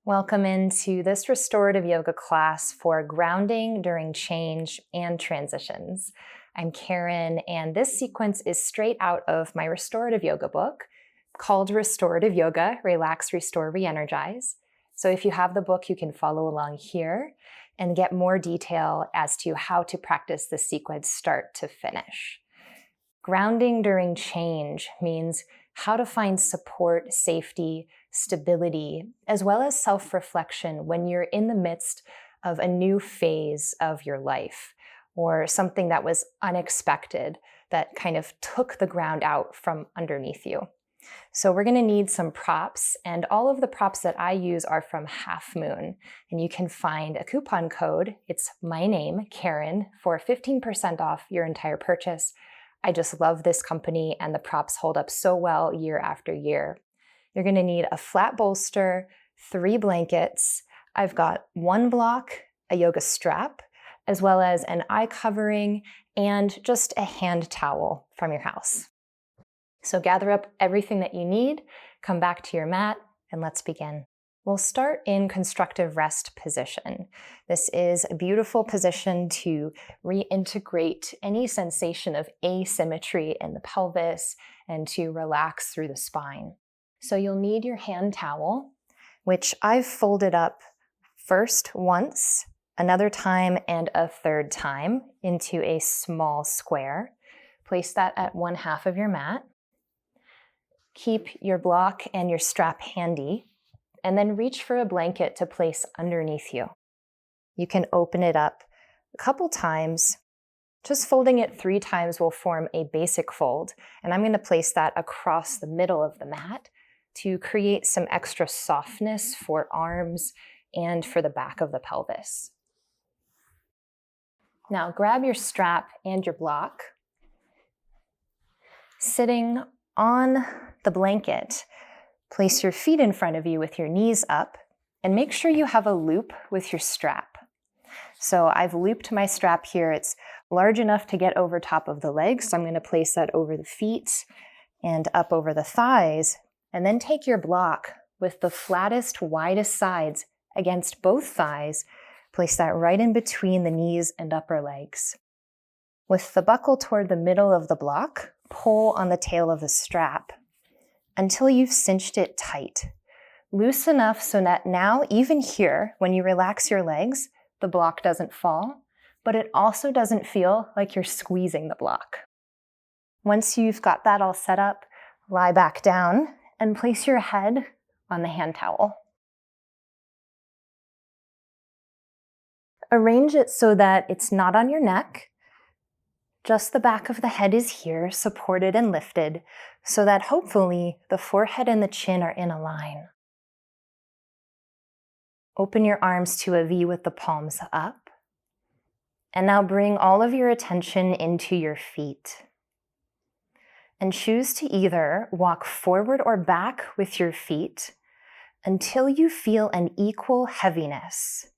Welcome into this restorative yoga class for grounding during change and transitions. I'm Caren, and this sequence is straight out of my restorative yoga book called Restorative Yoga, Relax, Restore, Re-energize. So if you have the book, you can follow along here and get more detail as to how to practice this sequence start to finish. Grounding during change means how to find support, safety, stability, as well as self-reflection when you're in the midst of a new phase of your life or something that was unexpected that kind of took the ground out from underneath you. So we're going to need some props, and all of the props that I use are from Half Moon, and you can find a coupon code. It's my name, Caren, for 15% off your entire purchase. I just love this company, and the props hold up so well year after year. You're going to need a flat bolster, 3 blankets. I've got 1 block, a yoga strap, as well as an eye covering and just a hand towel from your house. So gather up everything that you need, come back to your mat, and let's begin. We'll start in constructive rest position. This is a beautiful position to reintegrate any sensation of asymmetry in the pelvis and to relax through the spine. So you'll need your hand towel, which I've folded up first once, another time, and a third time into a small square. Place that at 1/2 of your mat. Keep your block and your strap handy, and then reach for a blanket to place underneath you. You can open it up a couple times. Just folding it 3 times will form a basic fold, and I'm going to place that across the middle of the mat to create some extra softness for arms and for the back of the pelvis. Now grab your strap and your block. Sitting on the blanket, place your feet in front of you with your knees up, and make sure you have a loop with your strap. So I've looped my strap here. It's large enough to get over top of the legs, so I'm going to place that over the feet and up over the thighs, and then take your block with the flattest, widest sides against both thighs. Place that right in between the knees and upper legs. With the buckle toward the middle of the block, pull on the tail of the strap until you've cinched it tight. Loose enough so that now, even here, when you relax your legs, the block doesn't fall, but it also doesn't feel like you're squeezing the block. Once you've got that all set up, lie back down and place your head on the hand towel. Arrange it so that it's not on your neck. Just the back of the head is here, supported and lifted, so that hopefully the forehead and the chin are in a line. Open your arms to a V with the palms up. And now bring all of your attention into your feet. And choose to either walk forward or back with your feet until you feel an equal heaviness,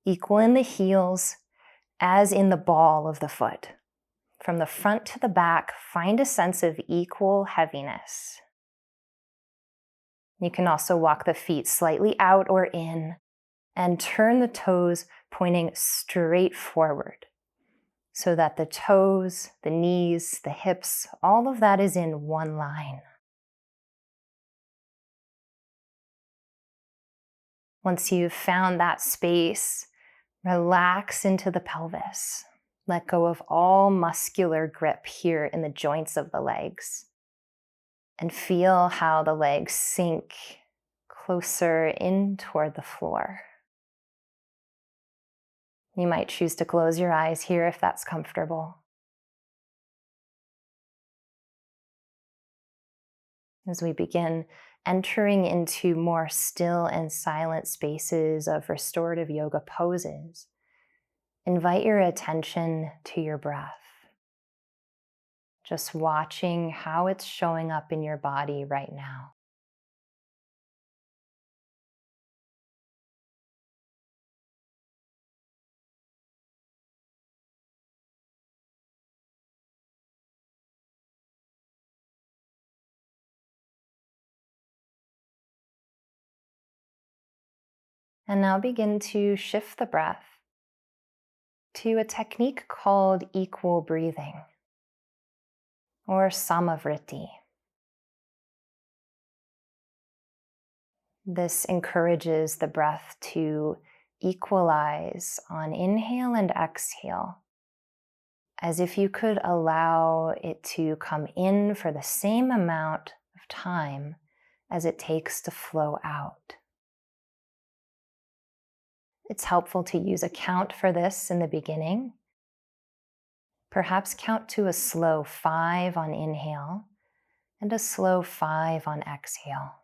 equal in the heels as in the ball of the foot. From the front to the back, find a sense of equal heaviness. You can also walk the feet slightly out or in and turn the toes pointing straight forward so that the toes, the knees, the hips, all of that is in one line. Once you've found that space, relax into the pelvis. Let go of all muscular grip here in the joints of the legs. And feel how the legs sink closer in toward the floor. You might choose to close your eyes here if that's comfortable. As we begin entering into more still and silent spaces of restorative yoga poses, invite your attention to your breath. Just watching how it's showing up in your body right now. And now begin to shift the breath to a technique called equal breathing or samavriti. This encourages the breath to equalize on inhale and exhale, as if you could allow it to come in for the same amount of time as it takes to flow out. It's helpful to use a count for this in the beginning. Perhaps count to a slow 5 on inhale and a slow 5 on exhale.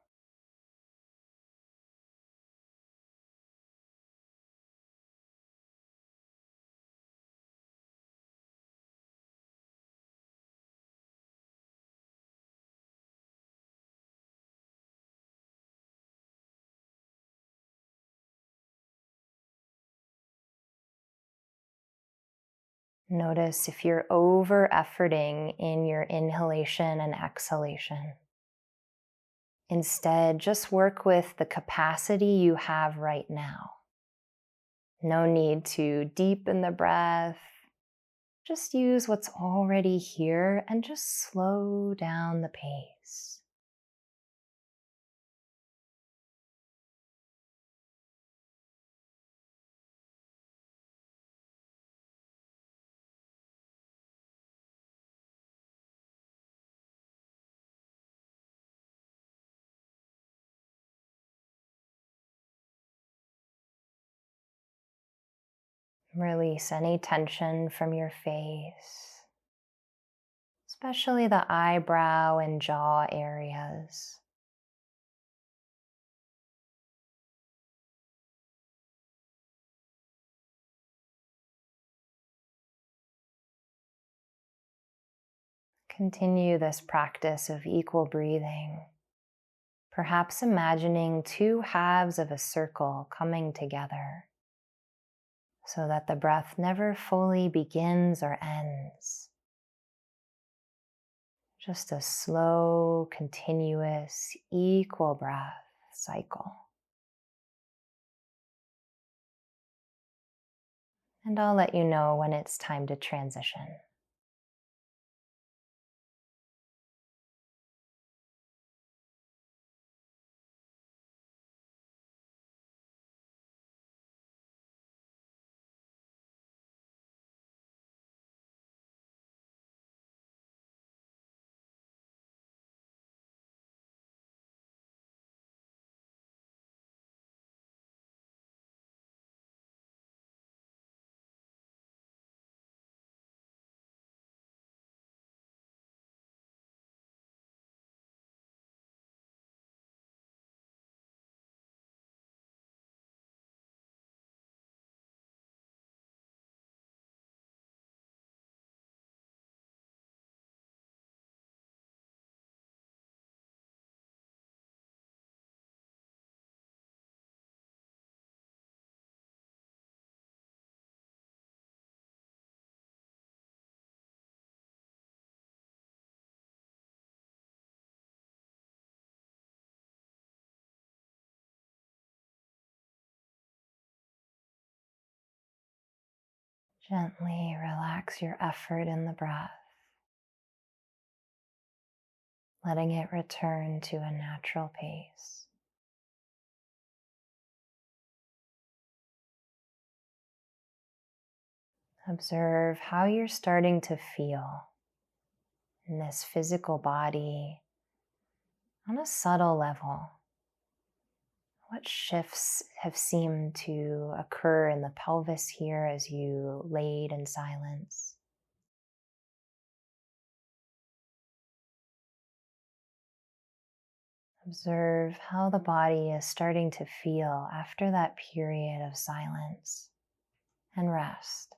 Notice if you're over-efforting in your inhalation and exhalation. Instead, just work with the capacity you have right now. No need to deepen the breath. Just use what's already here and just slow down the pace. Release any tension from your face, especially the eyebrow and jaw areas. Continue this practice of equal breathing, perhaps imagining two halves of a circle coming together so that the breath never fully begins or ends. Just a slow, continuous, equal breath cycle. And I'll let you know when it's time to transition. Gently relax your effort in the breath, letting it return to a natural pace. Observe how you're starting to feel in this physical body on a subtle level. What shifts have seemed to occur in the pelvis here as you laid in silence? Observe how the body is starting to feel after that period of silence and rest.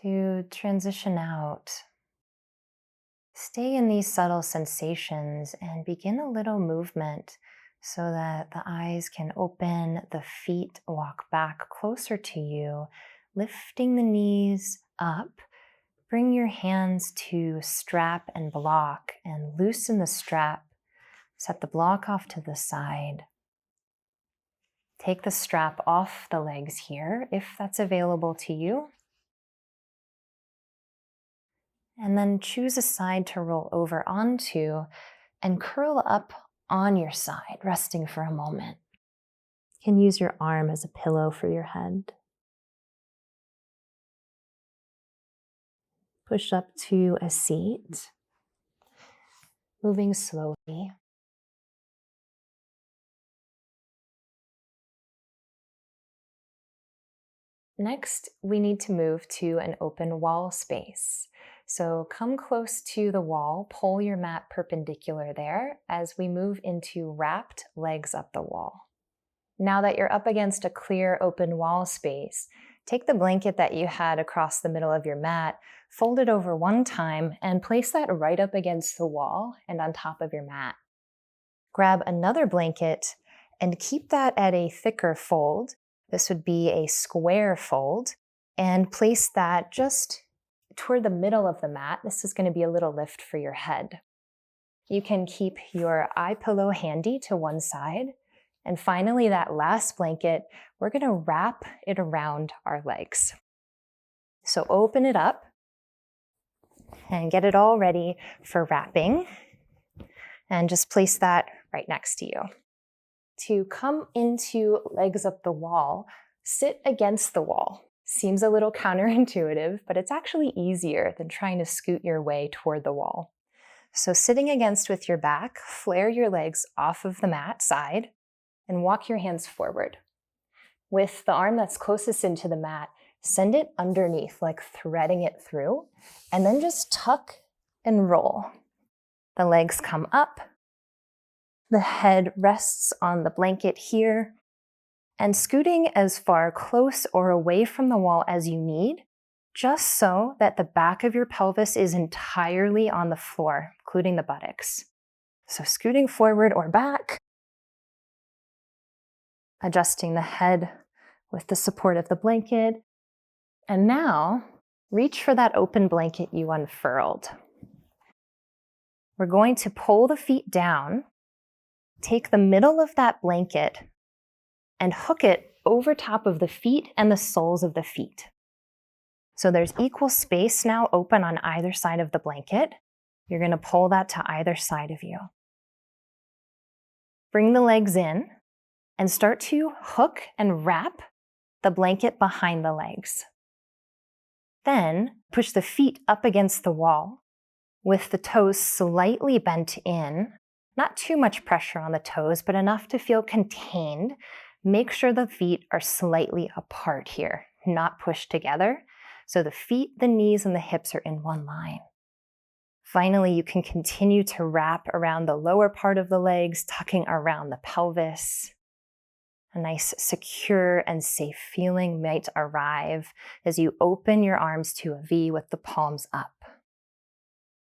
To transition out, stay in these subtle sensations and begin a little movement so that the eyes can open, the feet walk back closer to you, lifting the knees up. Bring your hands to strap and block and loosen the strap. Set the block off to the side. Take the strap off the legs here, if that's available to you. And then choose a side to roll over onto and curl up on your side, resting for a moment. You can use your arm as a pillow for your head. Push up to a seat, moving slowly. Next, we need to move to an open wall space. So come close to the wall, pull your mat perpendicular there as we move into wrapped legs up the wall. Now that you're up against a clear open wall space, take the blanket that you had across the middle of your mat, fold it over one time, and place that right up against the wall and on top of your mat. Grab another blanket and keep that at a thicker fold. This would be a square fold, and place that just toward the middle of the mat. This is going to be a little lift for your head. You can keep your eye pillow handy to one side. And finally, that last blanket, we're going to wrap it around our legs. So open it up and get it all ready for wrapping. And just place that right next to you. To come into legs up the wall, sit against the wall. Seems a little counterintuitive, but it's actually easier than trying to scoot your way toward the wall. So sitting against with your back, flare your legs off of the mat side and walk your hands forward. With the arm that's closest into the mat, send it underneath, like threading it through, and then just tuck and roll. The legs come up. The head rests on the blanket here, and scooting as far close or away from the wall as you need, just so that the back of your pelvis is entirely on the floor, including the buttocks. So scooting forward or back, adjusting the head with the support of the blanket, and now reach for that open blanket you unfurled. We're going to pull the feet down, take the middle of that blanket, and hook it over top of the feet and the soles of the feet. So there's equal space now open on either side of the blanket. You're going to pull that to either side of you. Bring the legs in and start to hook and wrap the blanket behind the legs. Then push the feet up against the wall with the toes slightly bent in. Not too much pressure on the toes, but enough to feel contained. Make sure the feet are slightly apart here, not pushed together. So the feet, the knees, and the hips are in one line. Finally, you can continue to wrap around the lower part of the legs, tucking around the pelvis. A nice, secure, and safe feeling might arrive as you open your arms to a V with the palms up.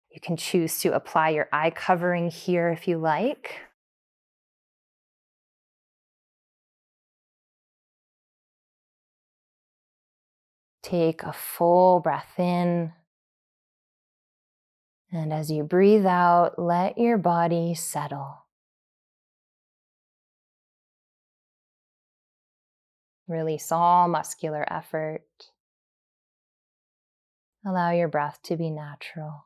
You can choose to apply your eye covering here if you like. Take a full breath in. And as you breathe out, let your body settle. Release all muscular effort. Allow your breath to be natural.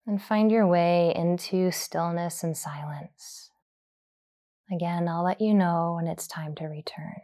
And find your way into stillness and silence. Again, I'll let you know when it's time to return.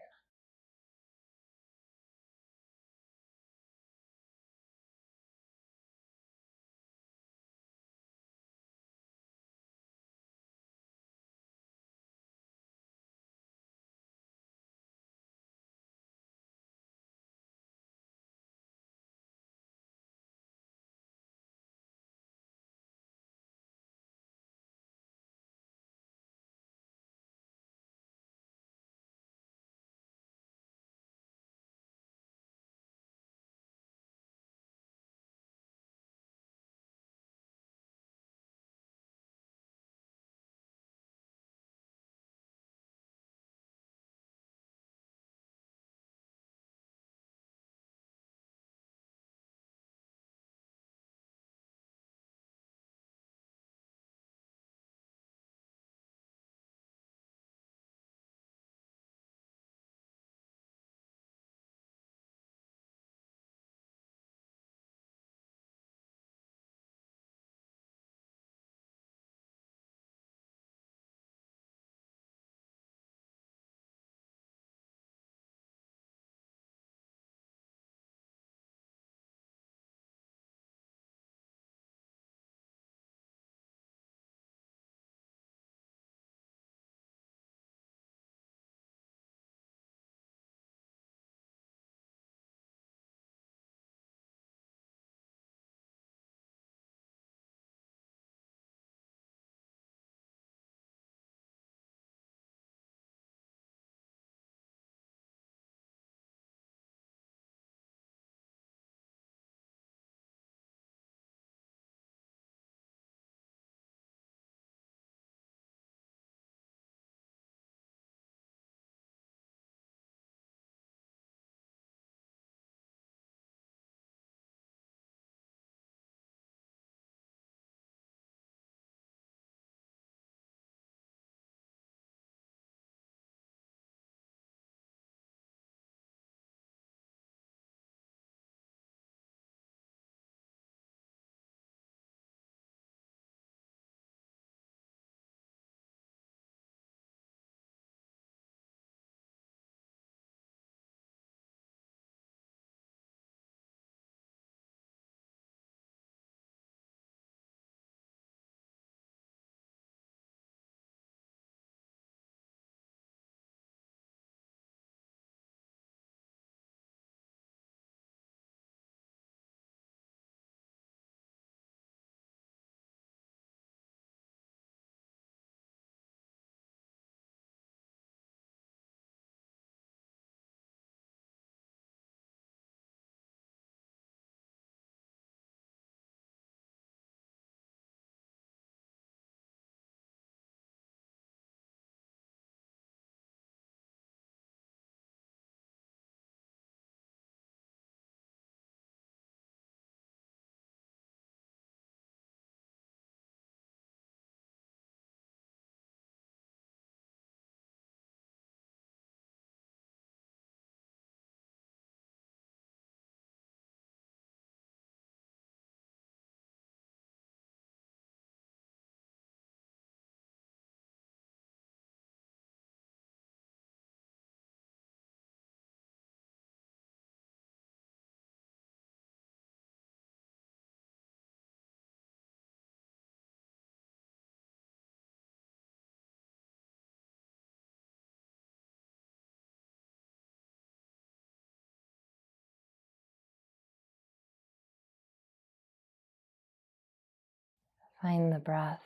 Find the breath.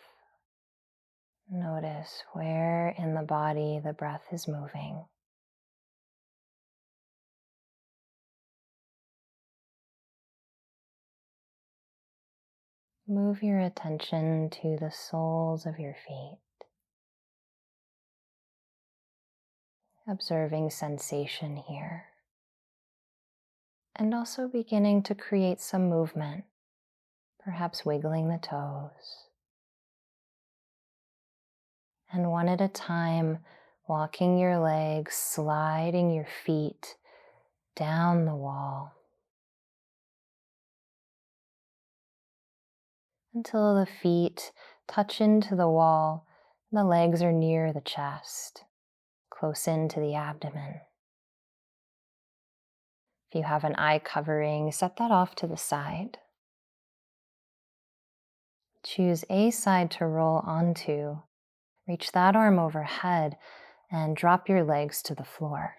Notice where in the body the breath is moving. Move your attention to the soles of your feet, observing sensation here, and also beginning to create some movement, perhaps wiggling the toes. And one at a time, walking your legs, sliding your feet down the wall until the feet touch into the wall and the legs are near the chest, close into the abdomen. If you have an eye covering, set that off to the side. Choose a side to roll onto. Reach that arm overhead and drop your legs to the floor.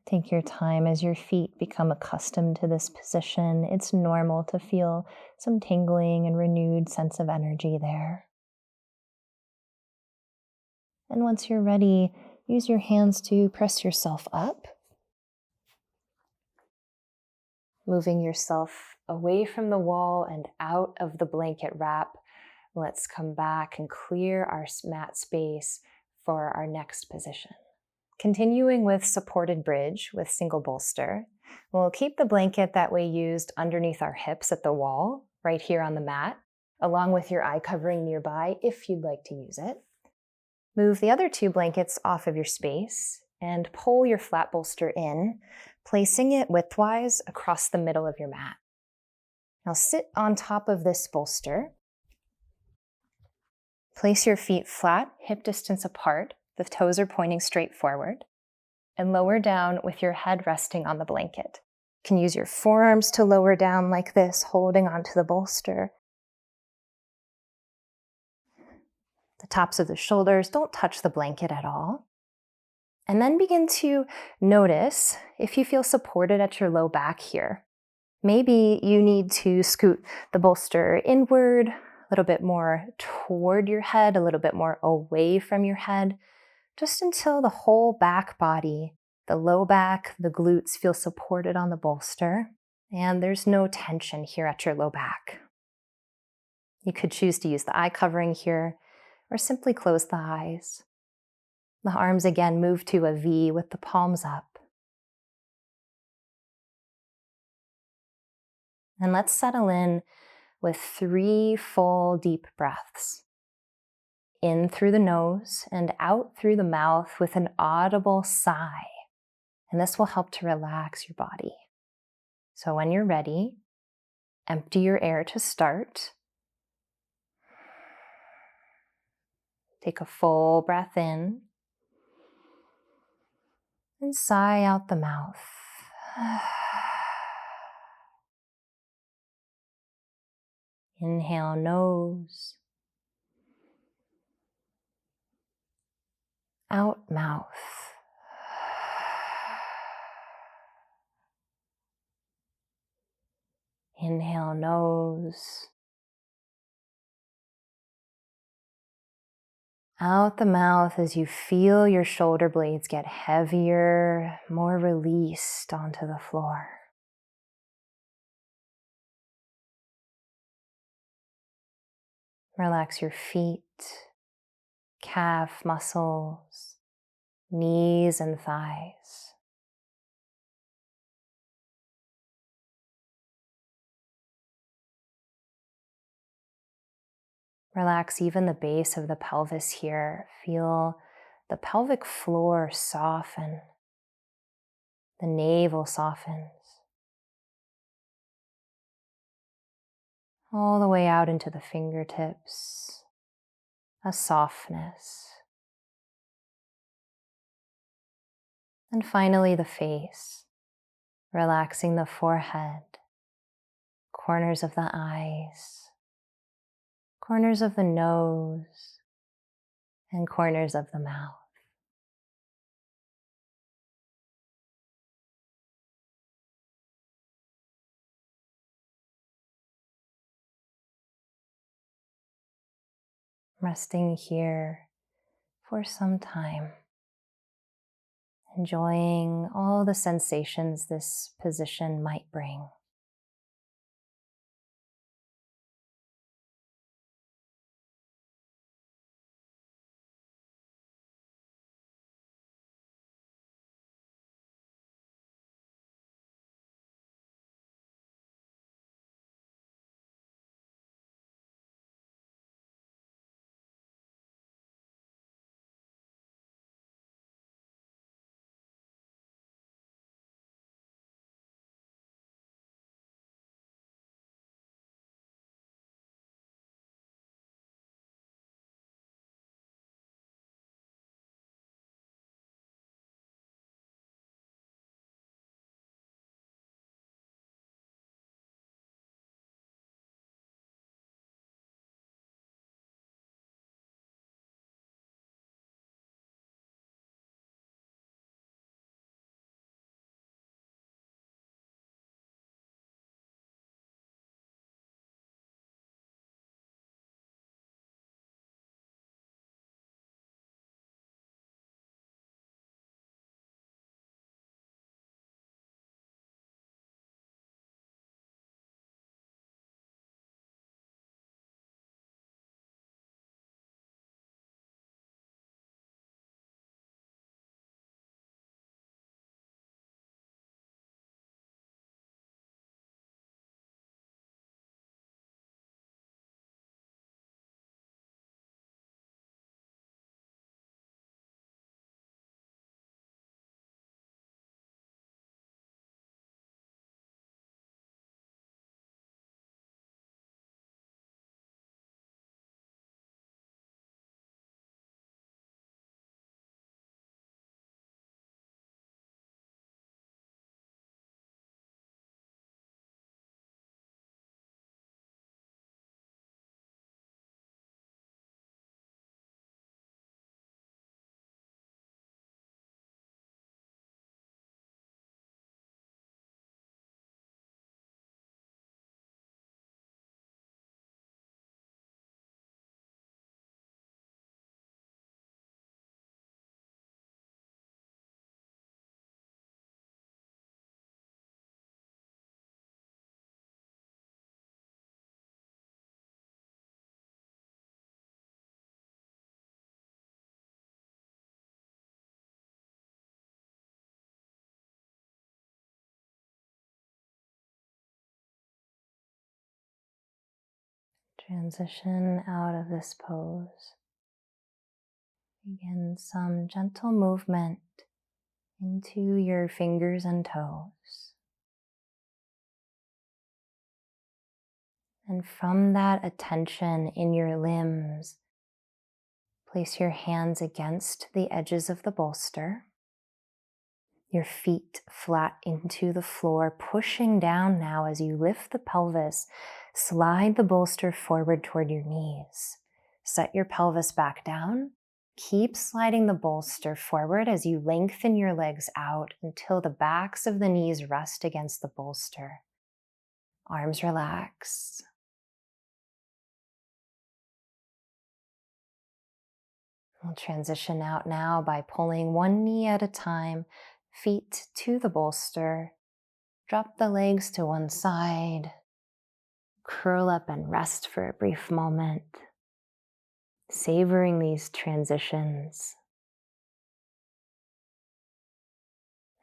Take your time as your feet become accustomed to this position. It's normal to feel some tingling and renewed sense of energy there. And once you're ready, use your hands to press yourself up, moving yourself away from the wall and out of the blanket wrap. Let's come back and clear our mat space for our next position. Continuing with supported bridge with single bolster, we'll keep the blanket that we used underneath our hips at the wall, right here on the mat, along with your eye covering nearby if you'd like to use it. Move the other two blankets off of your space and pull your flat bolster in, placing it widthwise across the middle of your mat. Now sit on top of this bolster. Place your feet flat, hip distance apart. The toes are pointing straight forward. And lower down with your head resting on the blanket. You can use your forearms to lower down like this, holding onto the bolster. The tops of the shoulders don't touch the blanket at all. And then begin to notice if you feel supported at your low back here. Maybe you need to scoot the bolster inward, a little bit more toward your head, a little bit more away from your head, just until the whole back body, the low back, the glutes feel supported on the bolster, and there's no tension here at your low back. You could choose to use the eye covering here, or simply close the eyes. The arms again move to a V with the palms up. And let's settle in with 3 full deep breaths. In through the nose and out through the mouth with an audible sigh. And this will help to relax your body. So when you're ready, empty your air to start. Take a full breath in and sigh out the mouth. Inhale nose. Out mouth. Inhale nose. Out the mouth as you feel your shoulder blades get heavier, more released onto the floor. Relax your feet, calf muscles, knees and thighs. Relax even the base of the pelvis here. Feel the pelvic floor soften. The navel softens. All the way out into the fingertips. A softness. And finally the face. Relaxing the forehead. Corners of the eyes. Corners of the nose, and corners of the mouth. resting here for some time, enjoying all the sensations this position might bring. Transition out of this pose. Begin some gentle movement into your fingers and toes. And from that attention in your limbs, place your hands against the edges of the bolster. Your feet flat into the floor, pushing down now as you lift the pelvis. Slide the bolster forward toward your knees. Set your pelvis back down. Keep sliding the bolster forward as you lengthen your legs out until the backs of the knees rest against the bolster. Arms relax. We'll transition out now by pulling one knee at a time, feet to the bolster. Drop the legs to one side. Curl up and rest for a brief moment, savoring these transitions.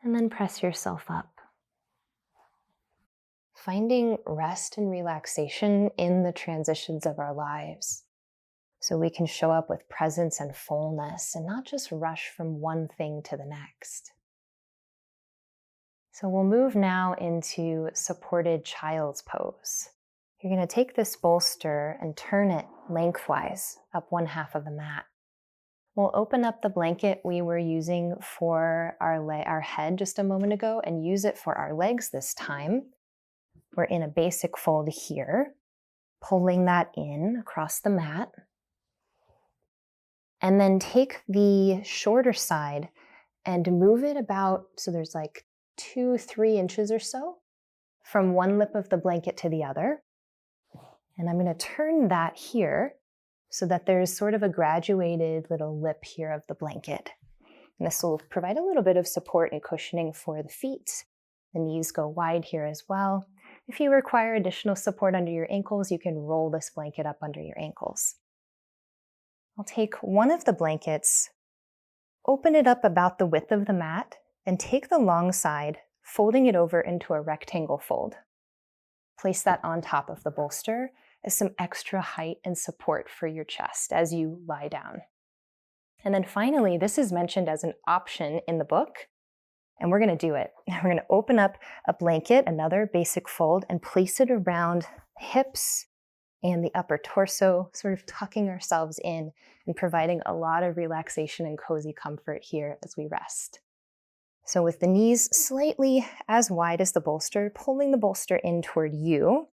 And then press yourself up. Finding rest and relaxation in the transitions of our lives, so we can show up with presence and fullness and not just rush from one thing to the next. So we'll move now into supported child's pose. You're going to take this bolster and turn it lengthwise up one half of the mat. We'll open up the blanket we were using for our head just a moment ago and use it for our legs this time. We're in a basic fold here, pulling that in across the mat. And then take the shorter side and move it about, so there's like 2-3 inches or so from one lip of the blanket to the other. And I'm going to turn that here so that there's sort of a graduated little lip here of the blanket. And this will provide a little bit of support and cushioning for the feet. The knees go wide here as well. If you require additional support under your ankles, you can roll this blanket up under your ankles. I'll take one of the blankets, open it up about the width of the mat, and take the long side, folding it over into a rectangle fold. Place that on top of the bolster as some extra height and support for your chest as you lie down. And then finally, this is mentioned as an option in the book, and we're going to do it. We're going to open up a blanket, another basic fold, and place it around the hips and the upper torso, sort of tucking ourselves in and providing a lot of relaxation and cozy comfort here as we rest. So with the knees slightly as wide as the bolster, pulling the bolster in toward you,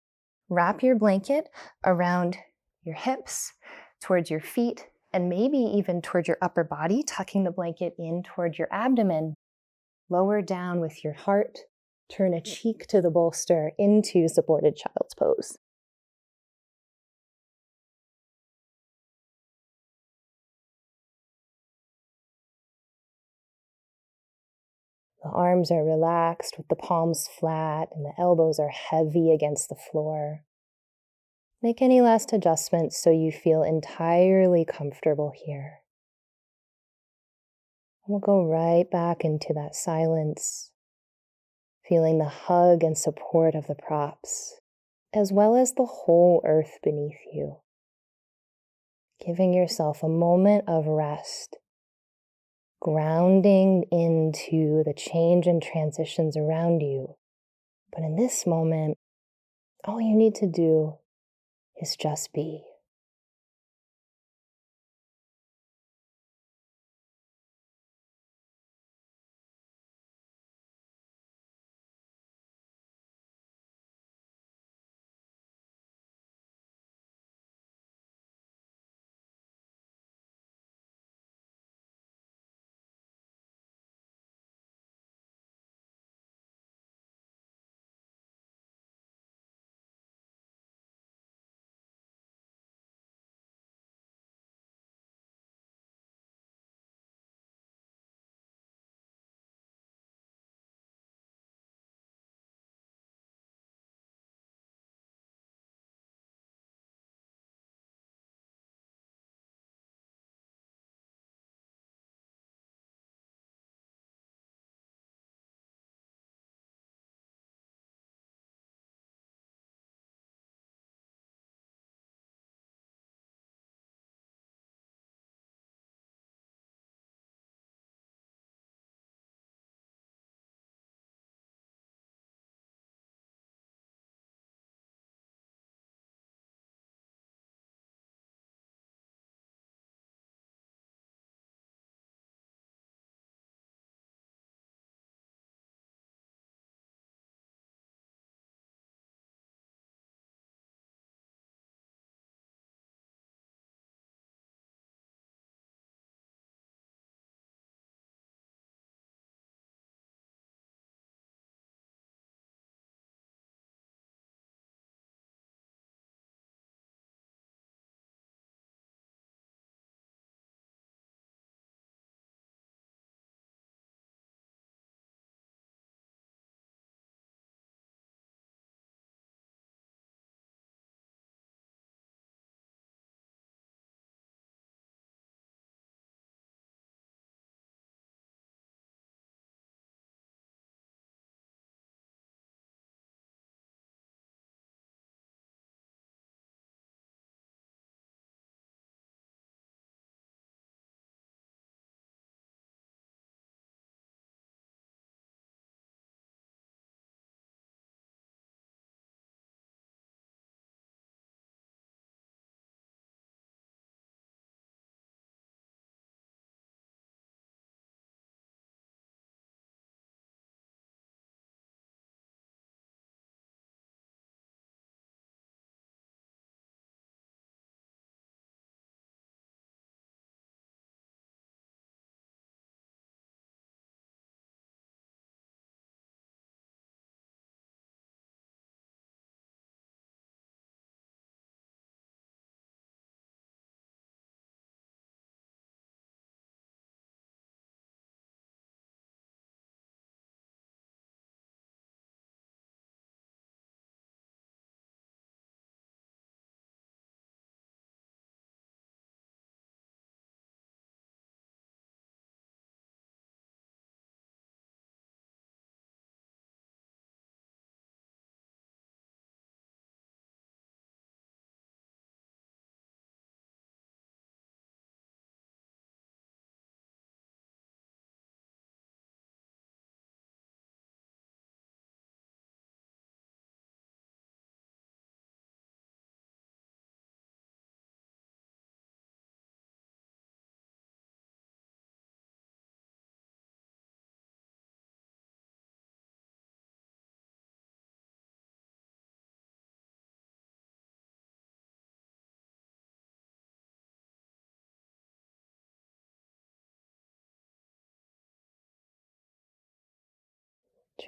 wrap your blanket around your hips, towards your feet, and maybe even towards your upper body, tucking the blanket in toward your abdomen. Lower down with your heart, turn a cheek to the bolster into supported child's pose. The arms are relaxed with the palms flat and the elbows are heavy against the floor. Make any last adjustments so you feel entirely comfortable here. We'll go right back into that silence, feeling the hug and support of the props, as well as the whole earth beneath you. Giving yourself a moment of rest, grounding into the change and transitions around you. But in this moment, all you need to do is just be.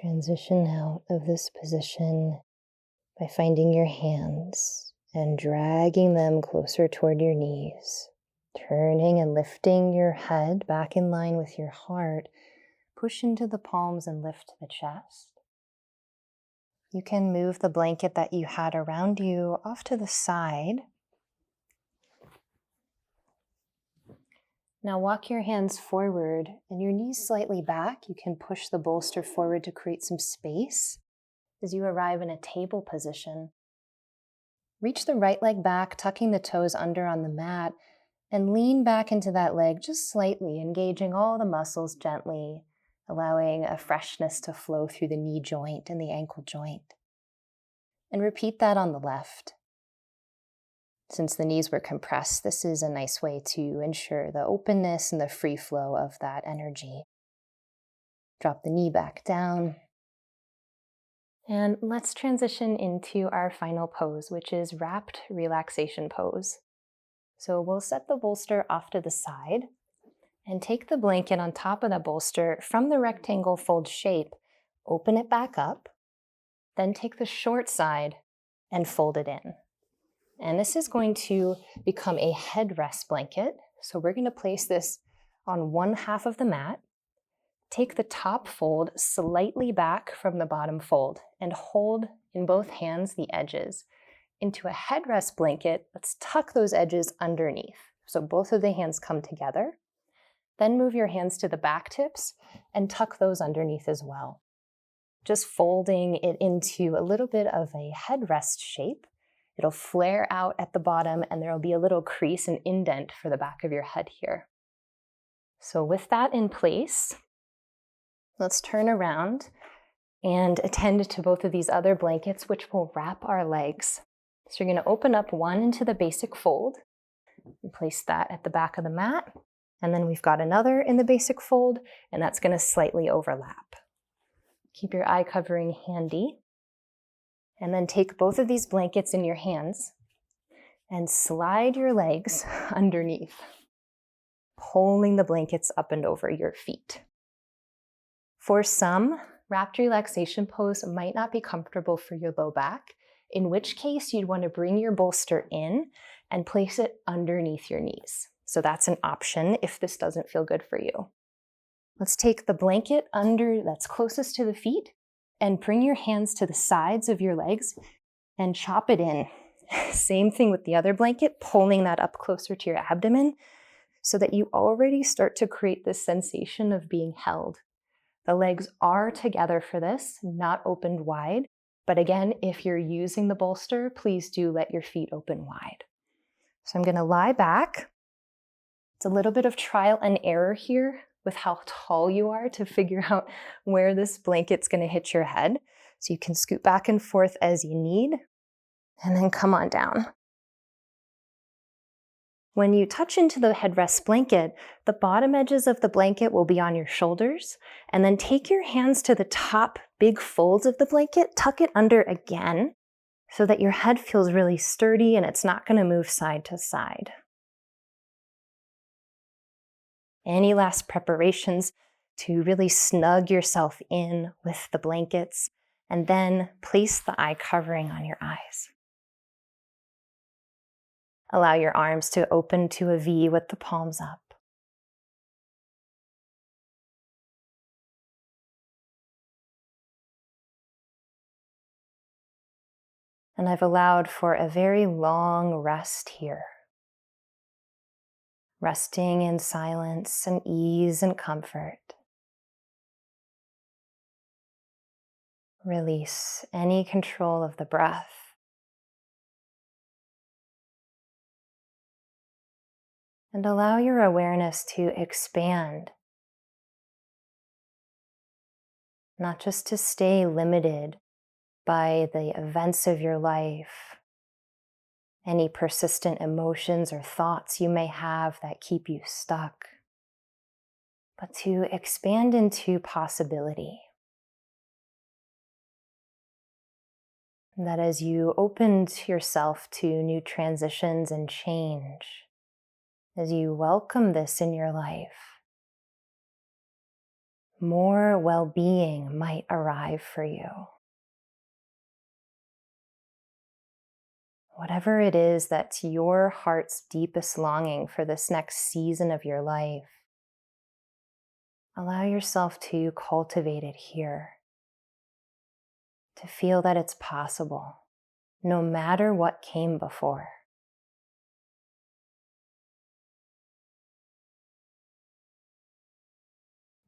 Transition out of this position by finding your hands and dragging them closer toward your knees, turning and lifting your head back in line with your heart. Push into the palms and lift the chest. You can move the blanket that you had around you off to the side. Now walk your hands forward and your knees slightly back. You can push the bolster forward to create some space as you arrive in a table position. Reach the right leg back, tucking the toes under on the mat, and lean back into that leg just slightly, engaging all the muscles gently, allowing a freshness to flow through the knee joint and the ankle joint. And repeat that on the left. Since the knees were compressed, this is a nice way to ensure the openness and the free flow of that energy. Drop the knee back down. And let's transition into our final pose, which is wrapped relaxation pose. So we'll set the bolster off to the side and take the blanket on top of the bolster from the rectangle fold shape, open it back up, then take the short side and fold it in. And this is going to become a headrest blanket. So we're going to place this on one half of the mat. Take the top fold slightly back from the bottom fold and hold in both hands the edges. Into a headrest blanket, let's tuck those edges underneath. So both of the hands come together. Then move your hands to the back tips and tuck those underneath as well. Just folding it into a little bit of a headrest shape. It'll flare out at the bottom and there'll be a little crease and indent for the back of your head here. So with that in place, let's turn around and attend to both of these other blankets, which will wrap our legs. So you're going to open up one into the basic fold and place that at the back of the mat. And then we've got another in the basic fold, and that's going to slightly overlap. Keep your eye covering handy. And then take both of these blankets in your hands and slide your legs underneath, pulling the blankets up and over your feet. For some, wrapped relaxation pose might not be comfortable for your low back, in which case you'd want to bring your bolster in and place it underneath your knees. So that's an option if this doesn't feel good for you. Let's take the blanket under that's closest to the feet and bring your hands to the sides of your legs and chop it in. Same thing with the other blanket, pulling that up closer to your abdomen so that you already start to create this sensation of being held. The legs are together for this, not opened wide. But again, if you're using the bolster, please do let your feet open wide. So I'm going to lie back. It's a little bit of trial and error here with how tall you are to figure out where this blanket's going to hit your head. So you can scoot back and forth as you need, and then come on down. When you touch into the headrest blanket, the bottom edges of the blanket will be on your shoulders, and then take your hands to the top big folds of the blanket, tuck it under again, so that your head feels really sturdy and it's not going to move side to side. Any last preparations to really snug yourself in with the blankets, and then place the eye covering on your eyes. Allow your arms to open to a V with the palms up. And I've allowed for a very long rest here. Resting in silence and ease and comfort. Release any control of the breath. And allow your awareness to expand. Not just to stay limited by the events of your life, any persistent emotions or thoughts you may have that keep you stuck, but to expand into possibility. That as you open yourself to new transitions and change, as you welcome this in your life, more well-being might arrive for you. Whatever it is that's your heart's deepest longing for this next season of your life, allow yourself to cultivate it here, to feel that it's possible, no matter what came before.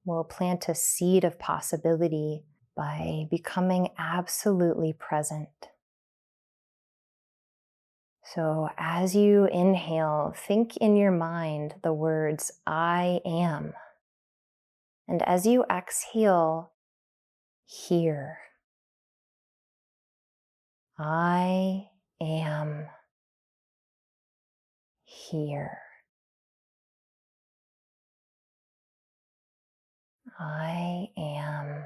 We'll plant a seed of possibility by becoming absolutely present. So as you inhale, think in your mind the words, I am. And as you exhale, here. I am here. I am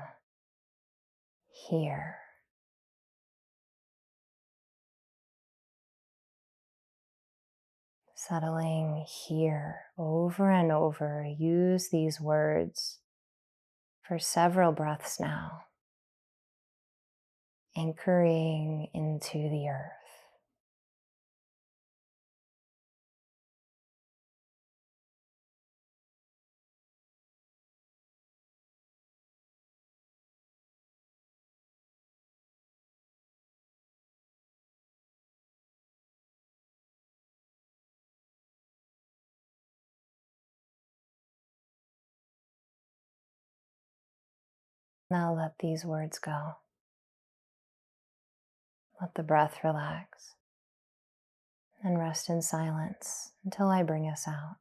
here. Settling here over and over. Use these words for several breaths now, anchoring into the earth. Now let these words go. Let the breath relax and rest in silence until I bring us out.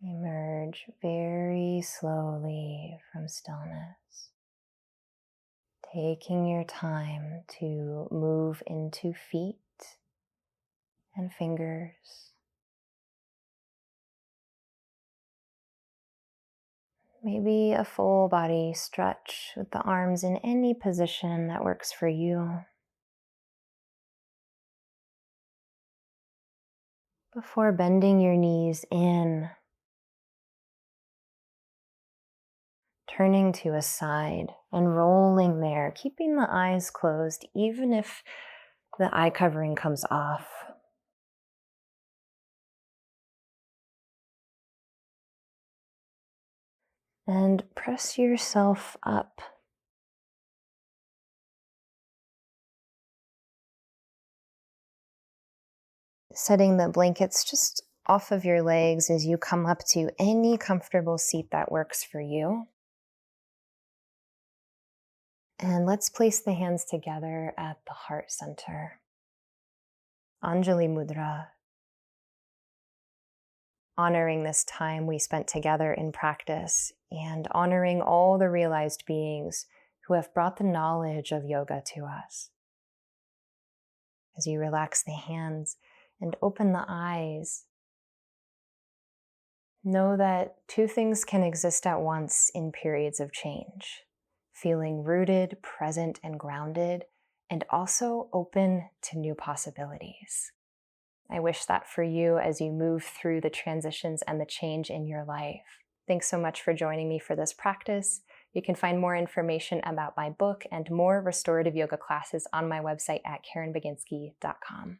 Emerge very slowly from stillness, taking your time to move into feet and fingers. Maybe a full body stretch with the arms in any position that works for you. Before bending your knees in, turning to a side and rolling there, keeping the eyes closed even if the eye covering comes off. And press yourself up. Setting the blankets just off of your legs as you come up to any comfortable seat that works for you. And let's place the hands together at the heart center. Anjali Mudra. Honoring this time we spent together in practice and honoring all the realized beings who have brought the knowledge of yoga to us. As you relax the hands and open the eyes, know that two things can exist at once in periods of change: feeling rooted, present, and grounded, and also open to new possibilities. I wish that for you as you move through the transitions and the change in your life. Thanks so much for joining me for this practice. You can find more information about my book and more restorative yoga classes on my website at CarenBaginski.com.